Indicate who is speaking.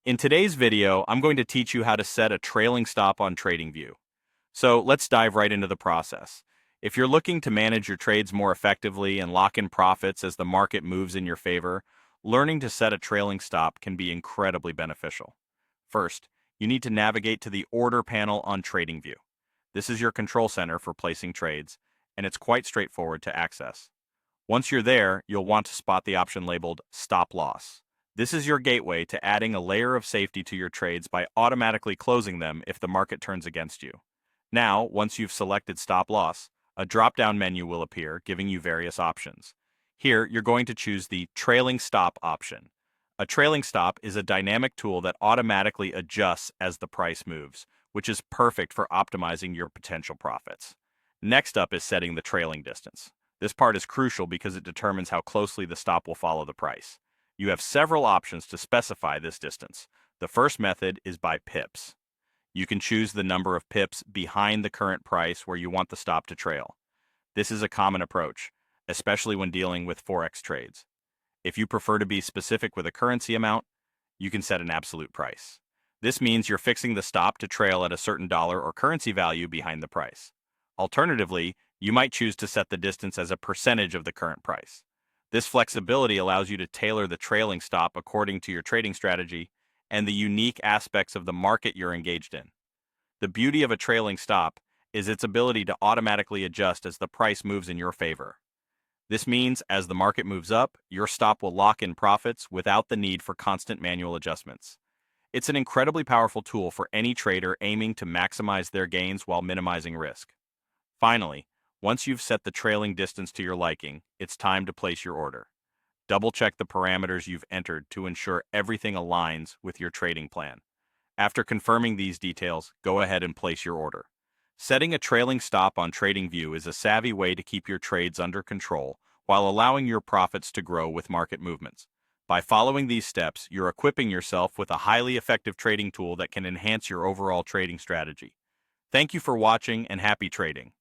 Speaker 1: In today's video, I'm going to teach you how to set a trailing stop on TradingView. So let's dive right into the process. If you're looking to manage your trades more effectively and lock in profits as the market moves in your favor, learning to set a trailing stop can be incredibly beneficial. First, you need to navigate to the Order panel on TradingView. This is your control center for placing trades, and it's quite straightforward to access. Once you're there, you'll want to spot the option labeled Stop Loss. This is your gateway to adding a layer of safety to your trades by automatically closing them if the market turns against you. Now, once you've selected Stop Loss, a drop-down menu will appear, giving you various options. Here, you're going to choose the Trailing Stop option. A trailing stop is a dynamic tool that automatically adjusts as the price moves, which is perfect for optimizing your potential profits. Next up is setting the trailing distance. This part is crucial because it determines how closely the stop will follow the price. You have several options to specify this distance. The first method is by pips. You can choose the number of pips behind the current price where you want the stop to trail. This is a common approach, especially when dealing with forex trades. If you prefer to be specific with a currency amount, you can set an absolute price. This means you're fixing the stop to trail at a certain dollar or currency value behind the price. Alternatively, you might choose to set the distance as a percentage of the current price. This flexibility allows you to tailor the trailing stop according to your trading strategy and the unique aspects of the market you're engaged in. The beauty of a trailing stop is its ability to automatically adjust as the price moves in your favor. This means as the market moves up, your stop will lock in profits without the need for constant manual adjustments. It's an incredibly powerful tool for any trader aiming to maximize their gains while minimizing risk. Finally, once you've set the trailing distance to your liking, it's time to place your order. Double-check the parameters you've entered to ensure everything aligns with your trading plan. After confirming these details, go ahead and place your order. Setting a trailing stop on TradingView is a savvy way to keep your trades under control while allowing your profits to grow with market movements. By following these steps, you're equipping yourself with a highly effective trading tool that can enhance your overall trading strategy. Thank you for watching and happy trading.